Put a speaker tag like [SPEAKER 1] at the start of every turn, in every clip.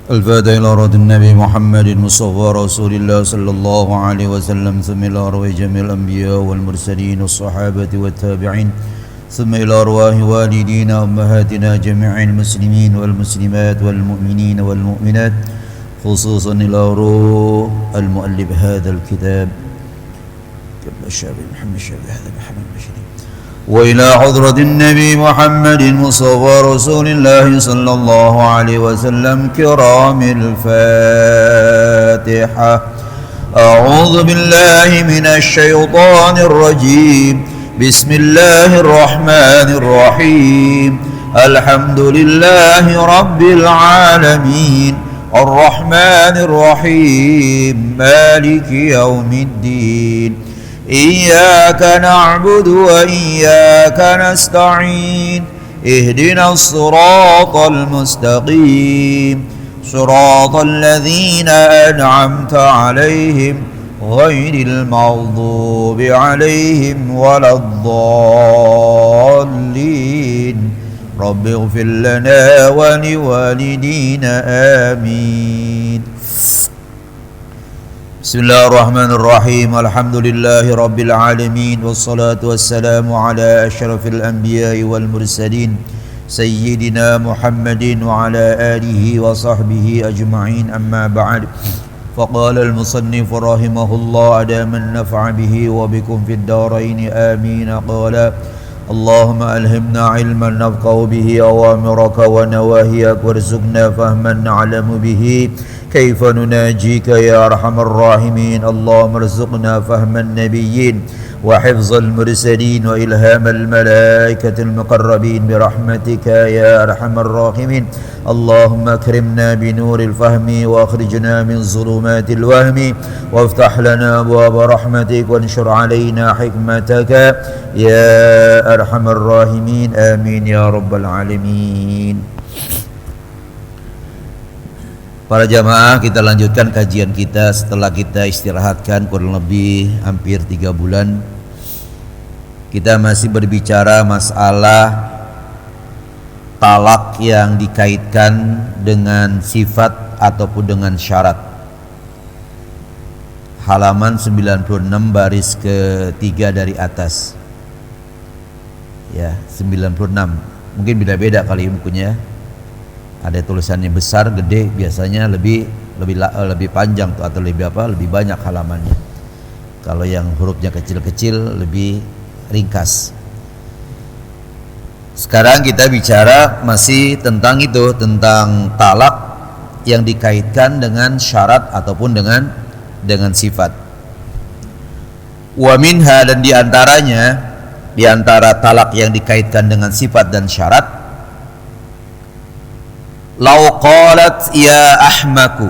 [SPEAKER 1] الفاتح إلى روض النبي محمد مصطفى رسول الله صلى الله عليه وسلم، ثم إلى أرواح جميع الأنبياء والمرسلين والصحابة والتابعين، ثم إلى أرواح والدينا وأمهاتنا جميع المسلمين والمسلمات والمؤمنين والمؤمنات، خصوصا إلى روح المؤلف هذا الكتاب الشافعي محمد الشافعي هذا محمد البشري، وإلى حضرة النبي محمد مصطفى رسول الله صلى الله عليه وسلم كرام الفاتحة. أعوذ بالله من الشيطان الرجيم، بسم الله الرحمن الرحيم. الحمد لله رب العالمين، الرحمن الرحيم، مالك يوم الدين، إياك نعبد وإياك نستعين، اهدنا الصراط المستقيم، صراط الذين أنعمت عليهم غير المغضوب عليهم ولا الضالين. رب اغفر لنا ولوالدينا آمين. بسم الله الرحمن الرحيم. الحمد لله رب العالمين، والصلاة والسلام على أشرف الأنبياء والمرسلين سيدنا محمد وعلى آله وصحبه أجمعين، أما بعد. فقال المصنف رحمه الله أدام النفع به وبكم في الدارين آمين. قال اللهم ألهمنا علما نفقه به أوامرك ونواهيك، وارزقنا فهما نعلم به كيف نناجيك يا أرحم الراحمين. اللهم ارزقنا فهم النبيين وحفظ المرسلين وإلهام الملائكة المقربين برحمتك يا أرحم الراحمين. اللهم أكرمنا بنور الفهم وأخرجنا من ظلمات الوهم، وافتح لنا أبواب رحمتك وانشر علينا حكمتك يا أرحم الراحمين. آمين يا رب العالمين. Para jamaah, kita lanjutkan kajian kita setelah kita istirahatkan kurang lebih hampir 3 bulan. Kita masih berbicara masalah talak yang dikaitkan dengan sifat ataupun dengan syarat. Halaman 96 baris ke-3 dari atas. Ya, 96. Mungkin beda-beda kali bukunya. Ada tulisannya besar, gede, biasanya lebih panjang atau lebih banyak halamannya. Kalau yang hurufnya kecil-kecil lebih ringkas. Sekarang kita bicara masih tentang itu, tentang talak yang dikaitkan dengan syarat ataupun dengan sifat. Wa minha, dan diantaranya, diantara talak yang dikaitkan dengan sifat dan syarat, lau qalat ya ahmaku,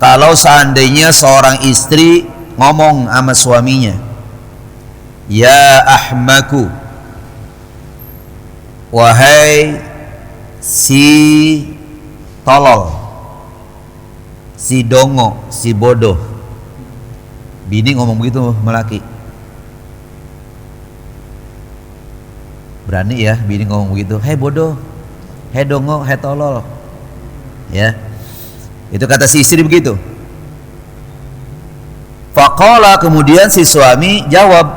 [SPEAKER 1] kalau seandainya seorang istri ngomong sama suaminya, ya ahmaku, wahai si tolol, si dongo, si bodoh. Bini ngomong begitu sama laki. Berani ya bini ngomong begitu, hei bodoh, hei dongo, hei tolol. Ya, itu kata si istri begitu. Faqala, kemudian si suami jawab,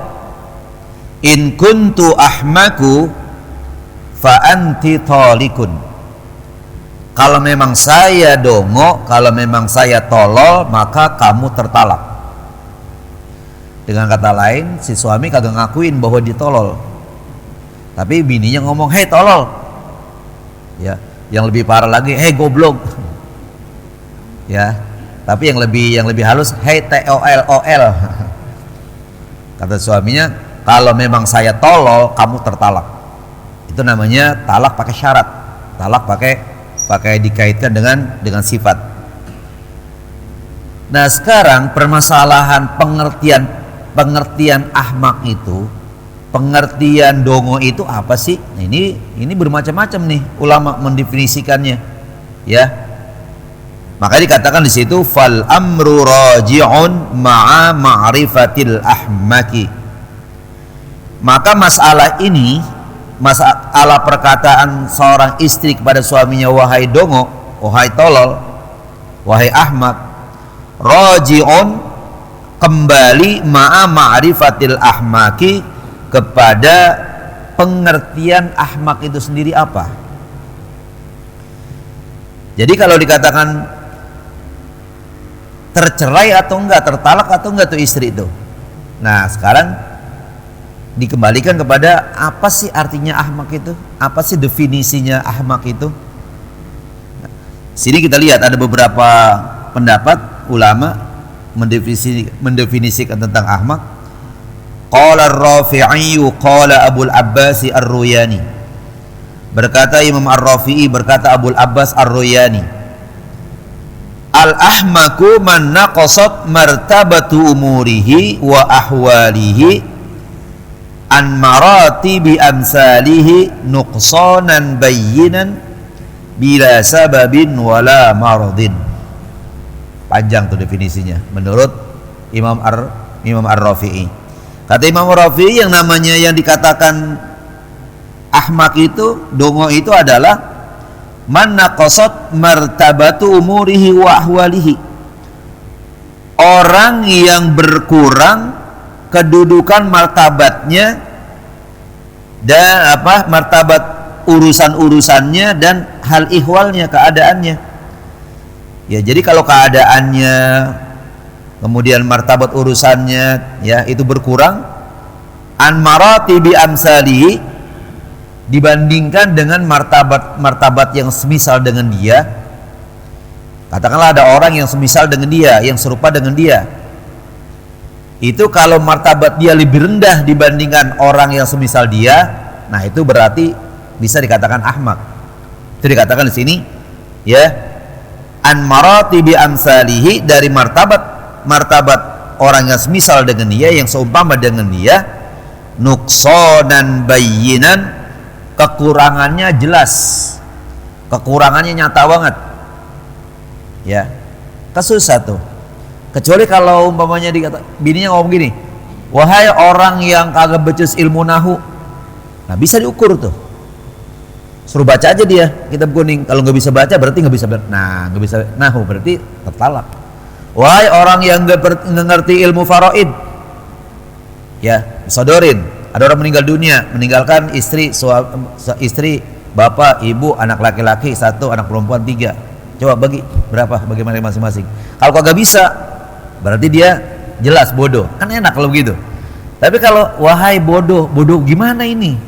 [SPEAKER 1] in kuntu ahmaku fa anti talikun. Kalau memang saya dongo, kalau memang saya tolol, maka kamu tertalak. Dengan kata lain, si suami kagak ngakuin bahwa dia tolol, tapi bininya ngomong, hei tolol. Ya, yang lebih parah lagi, hei goblok. Ya, tapi yang lebih halus, hei TOLOL. Kata suaminya, kalau memang saya tolol, kamu tertalak. Itu namanya talak pakai syarat. Talak pakai dikaitkan dengan sifat. Nah, sekarang permasalahan pengertian ahmak itu, pengertian dongo itu apa sih? Nah, ini bermacam-macam nih ulama mendefinisikannya. Ya. Maka dikatakan di situ fal amru raji'un ma'a ma'rifatil ahmaki. Maka masalah ini masalah perkataan seorang istri kepada suaminya, wahai dongo, wahai tolol, wahai ahmak, raji'un, kembali ma'a ma'rifatil ahmaki, kepada pengertian ahmak itu sendiri apa. Jadi kalau dikatakan tercerai atau enggak, tertalak atau enggak tuh istri itu, nah sekarang dikembalikan kepada apa sih artinya ahmak itu, apa sih definisinya ahmak itu. Nah, sini kita lihat ada beberapa pendapat ulama mendefinisikan tentang ahmak. Qala ar-Rafi'i qala Abul Abbas ar-Ruyani, berkata Imam Ar-Rafi'i, berkata Abul Abbas ar-Ruyani, al-ahmaku man naqasat martabatu umurihi wa ahwalihi an maratibi amsalihi nuqsanan bayyinan bila sababin wala maradin. Panjang tuh definisinya menurut Imam Ar-Rafi'i. Kata Imam Ar-Rafi'i, yang namanya yang dikatakan ahmak itu, dongo itu adalah man naqasat martabatu umurihi wa ahwalihi, orang yang berkurang kedudukan martabatnya dan martabat urusan-urusannya dan hal ihwalnya, keadaannya. Ya, jadi kalau keadaannya kemudian martabat urusannya ya itu berkurang, an maratibi amsalihi, dibandingkan dengan martabat yang semisal dengan dia. Katakanlah ada orang yang semisal dengan dia, yang serupa dengan dia. Itu kalau martabat dia lebih rendah dibandingkan orang yang semisal dia, nah itu berarti bisa dikatakan ahmak. Itu dikatakan di sini ya, an maratibi amsalihi, dari martabat orang yang semisal dengan dia, yang seumpama dengan dia, nuqsanan bayyinan, kekurangannya jelas, kekurangannya nyata banget ya, kesusah tuh. Kecuali kalau umpamanya dikata bininya ngomong gini, wahai orang yang kagak becus ilmu nahu, nah bisa diukur tuh, suruh baca aja dia kitab kuning. Kalau nggak bisa baca berarti nggak bisa, nah nggak bisa nahu berarti tertalak. Wahai orang yang nggak ngerti ilmu faraid, ya disodorin. Ada orang meninggal dunia, meninggalkan istri, bapak, ibu, anak laki-laki 1, anak perempuan 3. Coba bagi berapa, bagaimana masing-masing. Kalau kagak bisa, berarti dia jelas bodoh. Kan enak kalau begitu. Tapi kalau wahai bodoh, bodoh gimana ini?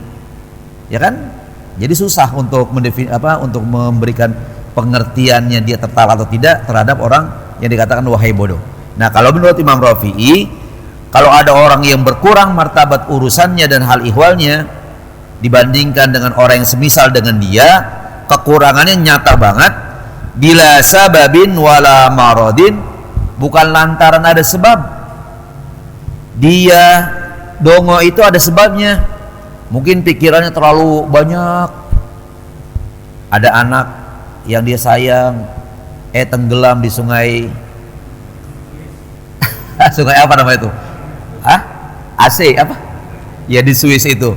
[SPEAKER 1] Ya kan? Jadi susah untuk untuk memberikan pengertiannya dia tertalak atau tidak terhadap orang yang dikatakan wahai bodoh. Nah, kalau menurut Imam Rafi'i, kalau ada orang yang berkurang martabat urusannya dan hal ihwalnya dibandingkan dengan orang yang semisal dengan dia, kekurangannya nyata banget, bila sababin wala maradin, bukan lantaran ada sebab. Dia dongo itu ada sebabnya. Mungkin pikirannya terlalu banyak, ada anak yang dia sayang tenggelam di sungai sungai apa namanya itu? AC apa? Ya di Swiss itu.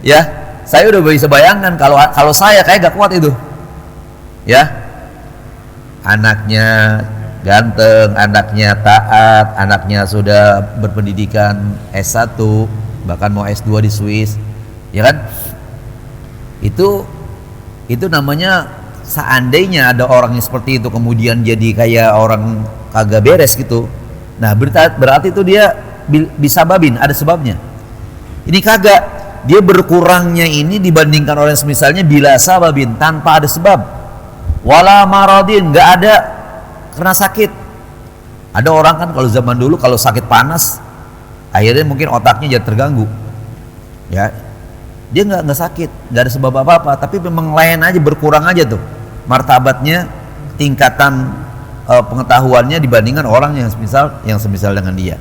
[SPEAKER 1] Ya, saya udah bisa bayangkan kalau saya kayak gak kuat itu. Ya. Anaknya ganteng, anaknya taat, anaknya sudah berpendidikan S1, bahkan mau S2 di Swiss. Ya kan? Itu namanya, seandainya ada orang yang seperti itu kemudian jadi kayak orang kagak beres gitu, nah berarti itu dia bisa babin, ada sebabnya. Ini kagak, dia berkurangnya ini dibandingkan orang semisalnya bila sababin, tanpa ada sebab, wala maradin, nggak ada karena sakit. Ada orang kan kalau zaman dulu kalau sakit panas akhirnya mungkin otaknya jadi terganggu ya, dia nggak sakit, nggak ada sebab apa-apa, tapi memang lain aja, berkurang aja tuh martabatnya, tingkatan pengetahuannya dibandingkan orang yang semisal dengan dia.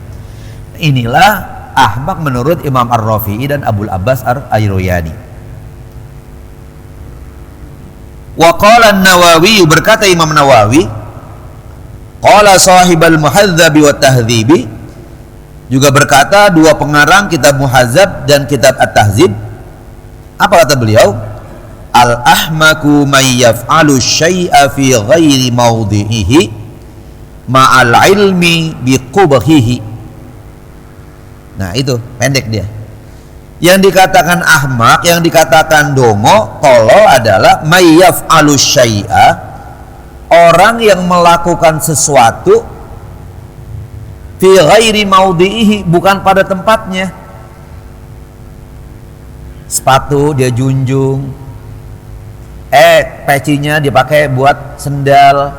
[SPEAKER 1] Inilah ahmak menurut Imam Ar-Rafi'i dan Abul Abbas Ar-Ruyani. Wa qala an-Nawawi, berkata Imam Nawawi, qala sahibal muhadzabi wa tahdzibi, juga berkata dua pengarang kitab Muhadzab dan kitab At-Tahdzib, Apa kata beliau? Al-ahmaku may yaf'alu syai'a fi ghairi mawdi'ihi ma'al ilmi biqubhihi. Nah itu pendek dia. Yang dikatakan ahmak, yang dikatakan dongo, tolol adalah may yaf'alu syai'a, orang yang melakukan sesuatu fi ghairi mawdi'ihi, bukan pada tempatnya. Sepatu dia junjung, pecinya dipakai buat sendal.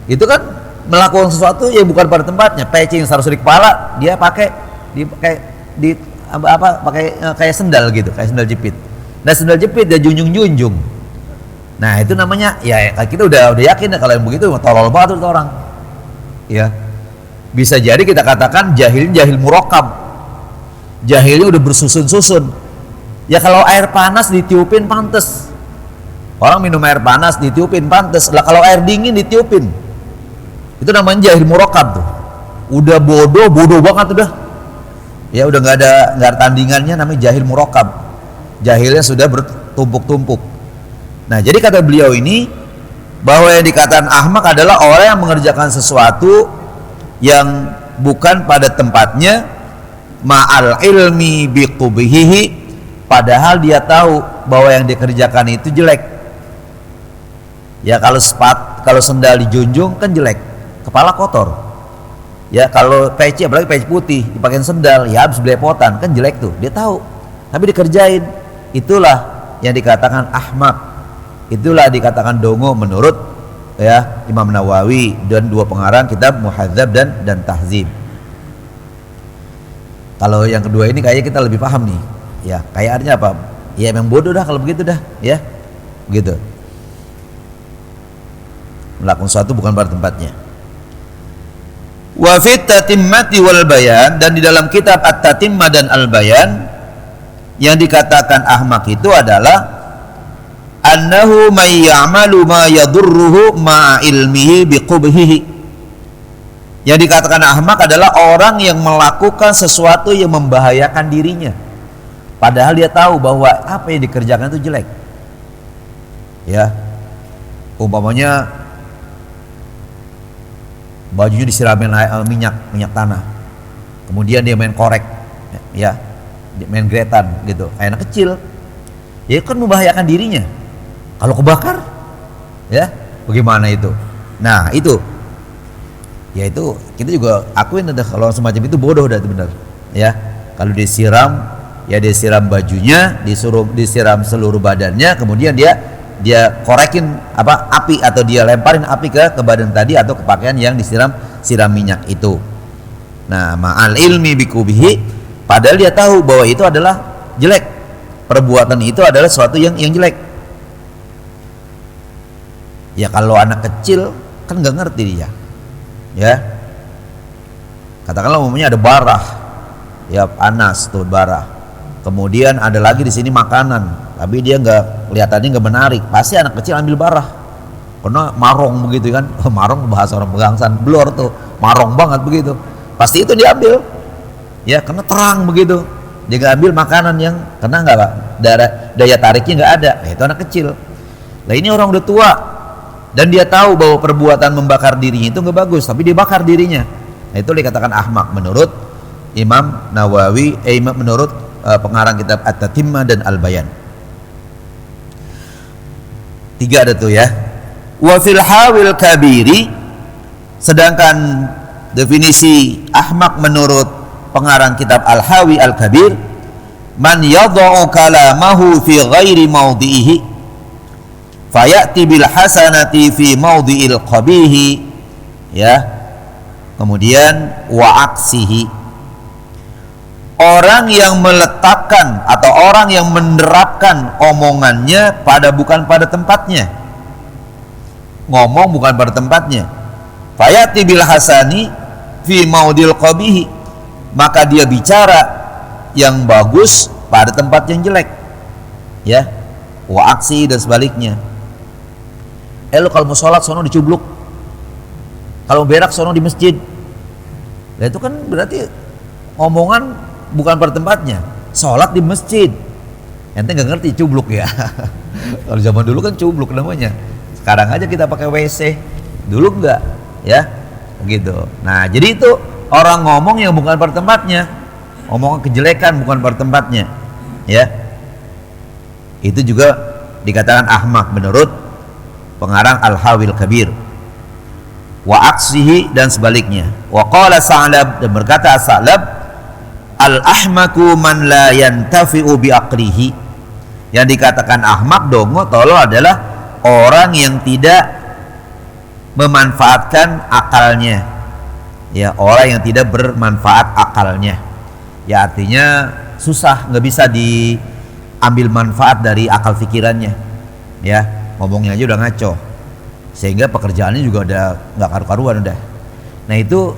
[SPEAKER 1] Itu kan melakukan sesuatu yang bukan pada tempatnya. Peci yang seharusnya di kepala dia pakai kayak sendal gitu, kayak sendal jepit. Nah, sendal jepit dia junjung-junjung. Nah, itu namanya ya kita udah yakin kalau yang begitu tolol banget itu orang. Ya. Bisa jadi kita katakan jahil murakkab. Jahilnya udah bersusun-susun. Ya kalau air panas ditiupin pantes. Orang minum air panas ditiupin pantes. Lah kalau air dingin ditiupin, itu namanya jahil murakkab tuh. Udah bodoh banget udah. Ya udah nggak ada tandingannya, namanya jahil murakkab. Jahilnya sudah bertumpuk-tumpuk. Nah, jadi kata beliau ini bahwa yang dikatakan ahmak adalah orang yang mengerjakan sesuatu yang bukan pada tempatnya ma'al ilmi biqubhihi, padahal dia tahu bahwa yang dikerjakan itu jelek. Ya kalau sendal dijunjung kan jelek, kepala kotor. Ya kalau peci, apalagi peci putih dipakein sendal, ya habis belepotan, kan jelek tuh. Dia tahu, tapi dikerjain. Itulah yang dikatakan ahmak. Itulah dikatakan dongo menurut ya Imam Nawawi dan dua pengarang kitab Muhadzab dan Tahzib. Kalau yang kedua ini kayaknya kita lebih paham nih. Ya, kayak artinya apa? Ya emang bodoh dah kalau begitu dah, ya. Begitu. Melakukan sesuatu bukan pada tempatnya. Wa fit tatimmati wal bayan, dan di dalam kitab At-Tatimmah dan Al-Bayan yang dikatakan ahmak itu adalah annahu may ya'malu ma yadurruhu ma ilmihi biqubhihi. Yang dikatakan ahmak adalah orang yang melakukan sesuatu yang membahayakan dirinya, padahal dia tahu bahwa apa yang dikerjakan itu jelek. Ya, umpamanya bajunya disiramin minyak tanah, kemudian dia main korek, ya, main gretan gitu, kayak anak kecil. Ya kan membahayakan dirinya. Kalau kebakar, ya bagaimana itu? Nah itu, ya itu kita juga akuin ada kalau semacam itu bodoh dah itu benar. Ya kalau disiram, ya disiram bajunya, disiram seluruh badannya, kemudian dia korekin api atau dia lemparin api ke badan tadi atau ke pakaian yang siram minyak itu. Nah, ma'al ilmi biqubhihi, padahal dia tahu bahwa itu adalah jelek. Perbuatan itu adalah sesuatu yang jelek. Ya kalau anak kecil kan nggak ngerti dia. Ya. Katakanlah umumnya ada barah. Ya panas tuh barah. Kemudian ada lagi di sini makanan, tapi dia kelihatannya nggak menarik. Pasti anak kecil ambil barah. Karena marong begitu kan. Marong bahasa orang Pegangsan, blur tuh. Marong banget begitu. Pasti itu diambil. Ya karena terang begitu. Dia nggak ambil makanan yang karena nggak Pak, daya tariknya nggak ada. Nah, itu anak kecil. Nah ini orang udah tua dan dia tahu bahwa perbuatan membakar dirinya itu nggak bagus, tapi dia bakar dirinya. Nah itu dikatakan ahmak menurut Imam Nawawi, menurut pengarang kitab At-Tatimmah dan Al-Bayan. 3 ada tuh ya. Wa fil hawil kabiri, sedangkan definisi ahmak menurut pengarang kitab Al-Hawi Al-Kabir, man yadha'u kalamahu fi ghairi mawdi'ihi fayati bil hasanati fi mawdi'il qabihi, ya. Kemudian wa aksihi, orang yang meletakkan atau orang yang menerapkan omongannya bukan pada tempatnya, ngomong bukan pada tempatnya, fayati bil hasani fi mawdi'il qabihi, maka dia bicara yang bagus pada tempat yang jelek, ya. Wa aksi dan sebaliknya. Lu kalau mau sholat sono dicubluk, kalau berak sono di masjid. Nah itu kan berarti omongan bukan pada tempatnya. Sholat di masjid, Ente nggak ngerti cubluk ya. Kalau zaman dulu kan cubluk namanya. Sekarang aja kita pakai WC. Dulu enggak, ya. Begitu. Nah, jadi itu orang ngomong yang bukan pada tempatnya. Omongan kejelekan bukan pada tempatnya. Ya. Itu juga dikatakan ahmak menurut pengarang Al-Hawil Kabir. Wa aksihi, dan sebaliknya. Wa qala Sa'lab, dan berkata Sa'lab, al-ahmaku man la yantafi'u bi aqlihi. Yang dikatakan ahmak, dongo, tolol adalah orang yang tidak memanfaatkan akalnya. Ya, orang yang tidak bermanfaat akalnya. Ya, artinya susah, nggak bisa diambil manfaat dari akal pikirannya. Ya, ngomongnya aja udah ngaco. Sehingga pekerjaannya juga udah nggak karu-karuan udah. Nah, itu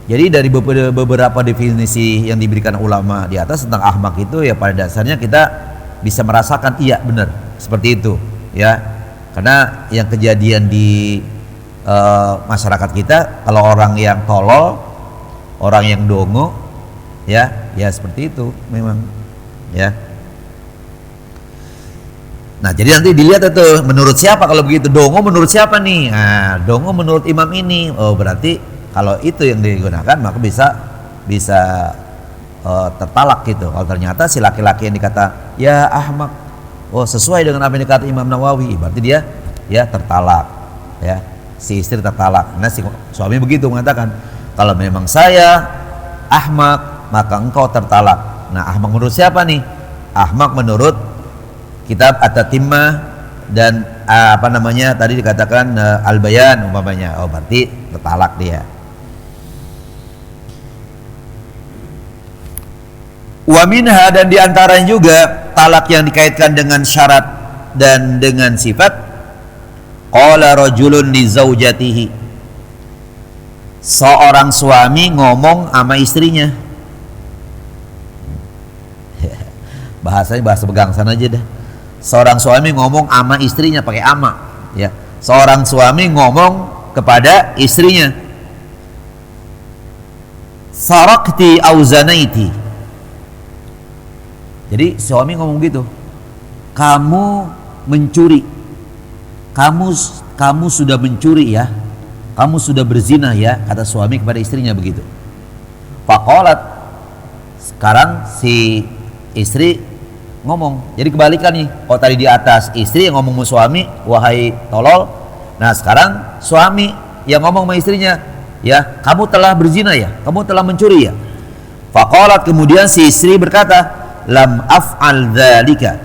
[SPEAKER 1] jadi dari beberapa definisi yang diberikan ulama di atas tentang ahmak itu, ya pada dasarnya kita bisa merasakan iya benar seperti itu, ya. Karena yang kejadian di masyarakat kita, kalau orang yang tolol, orang yang dongo, ya seperti itu memang, ya. Nah, jadi nanti dilihat itu menurut siapa kalau begitu. Dongo menurut siapa nih? Nah, dongo menurut imam ini. Oh, berarti kalau itu yang digunakan maka bisa tertalak gitu. Kalau ternyata si laki-laki yang dikata ya ahmak, oh sesuai dengan apa yang dikata Imam Nawawi, berarti dia ya tertalak, ya, si istri tertalak. Nah, si suami begitu mengatakan, kalau memang saya ahmak maka engkau tertalak. Nah, ahmak menurut siapa nih? Ahmak menurut kitab At-Tatimmah dan tadi dikatakan Al-Bayan umpamanya. Oh, berarti tertalak dia. Wa minha, dan diantaranya juga talak yang dikaitkan dengan syarat dan dengan sifat. Qala rajulun li zaujatihi, seorang suami ngomong sama istrinya. Bahasanya bahasa begangsan aja dah. Seorang suami ngomong sama istrinya pakai ama, ya. Seorang suami ngomong kepada istrinya, sarakti au zanaiti. Jadi suami ngomong gitu, kamu mencuri, kamu sudah mencuri ya, kamu sudah berzina ya, kata suami kepada istrinya begitu. Faqalat, sekarang si istri ngomong, jadi kebalikan nih. Oh, tadi di atas istri yang ngomong sama suami, wahai tolol. Nah, sekarang suami yang ngomong sama istrinya, ya, kamu telah berzina ya, kamu telah mencuri ya. Faqalat, kemudian si istri berkata, lam af'al dzalika,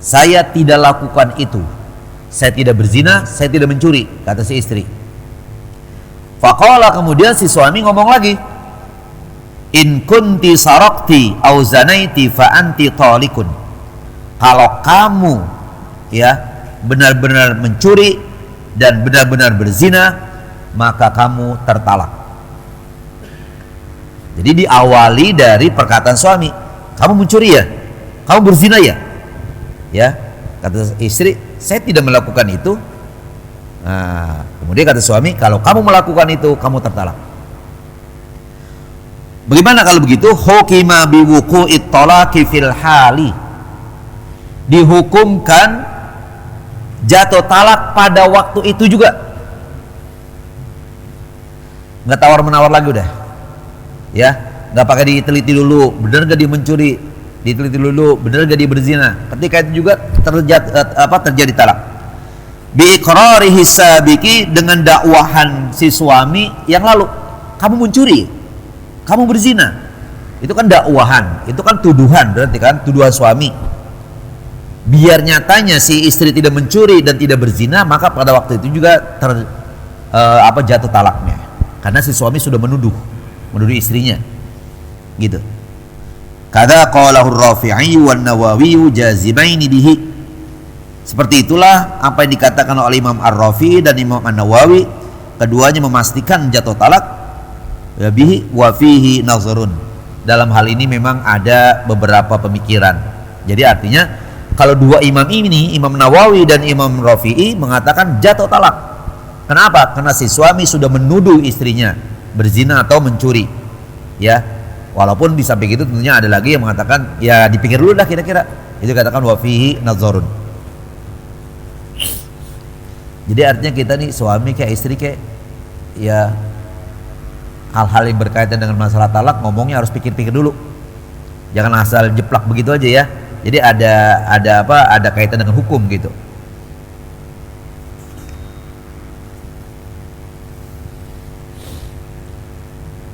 [SPEAKER 1] saya tidak lakukan itu, saya tidak berzina, saya tidak mencuri, kata si istri. Faqala, kemudian si suami ngomong lagi, in kunti sarakti au zanaiti fa anti talikun, kalau kamu ya benar-benar mencuri dan benar-benar berzina, maka kamu tertalak. Jadi diawali dari perkataan suami, kamu mencuri ya, kamu berzina ya, ya, kata istri, saya tidak melakukan itu. Nah, kemudian kata suami, kalau kamu melakukan itu, kamu tertalak. Bagaimana kalau begitu? Hukima biwuqu'it talaqi fil hali, dihukumkan jatuh talak pada waktu itu juga. Nggak tawar menawar lagi udah, ya. Nggak pakai diteliti dulu, benar gak dia mencuri, diteliti dulu, benar gak dia berzina. Ketika itu juga terjadi talak. Bi iqrarihi sabiqi, dengan dakwahan si suami yang lalu, kamu mencuri, kamu berzina. Itu kan dakwahan, itu kan tuduhan, berarti kan tuduhan suami. Biar nyatanya si istri tidak mencuri dan tidak berzina, maka pada waktu itu juga jatuh talaknya. Karena si suami sudah menuduh istrinya. Gitu. Kada qalahu Rafi'i wan Nawawi jazimaini bihi. Seperti itulah apa yang dikatakan oleh Imam Ar-Rafi'i dan Imam An-Nawawi, keduanya memastikan jatuh talak. Ya bihi wa fihi nazarun. Dalam hal ini memang ada beberapa pemikiran. Jadi artinya kalau dua imam ini, Imam Nawawi dan Imam Rafi'i, mengatakan jatuh talak. Kenapa? Karena si suami sudah menuduh istrinya berzina atau mencuri. Ya. Walaupun di samping itu tentunya ada lagi yang mengatakan ya dipikir dulu dah kira-kira itu katakan wa fihi nazarun. Jadi artinya kita nih suami kayak istri kayak ya hal-hal yang berkaitan dengan masalah talak ngomongnya harus pikir-pikir dulu. Jangan asal jeplak begitu aja ya. Jadi ada kaitan dengan hukum gitu.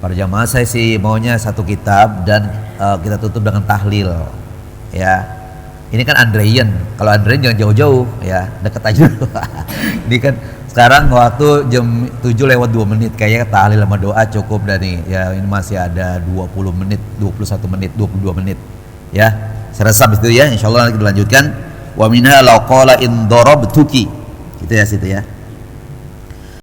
[SPEAKER 1] Para jamaah saya sih maunya satu kitab dan kita tutup dengan tahlil ya. Ini kan Andrean, kalau Andrean jangan jauh-jauh ya, deket aja dulu. Ini kan sekarang waktu jam 7:02 kayaknya tahlil sama doa cukup dan nih ya, ini masih ada 20 menit, 21 menit, 22 menit ya. Seresap itu ya, insyaallah kita lanjutkan. Wa minha law qala in darabtuki. Gitu ya situ ya.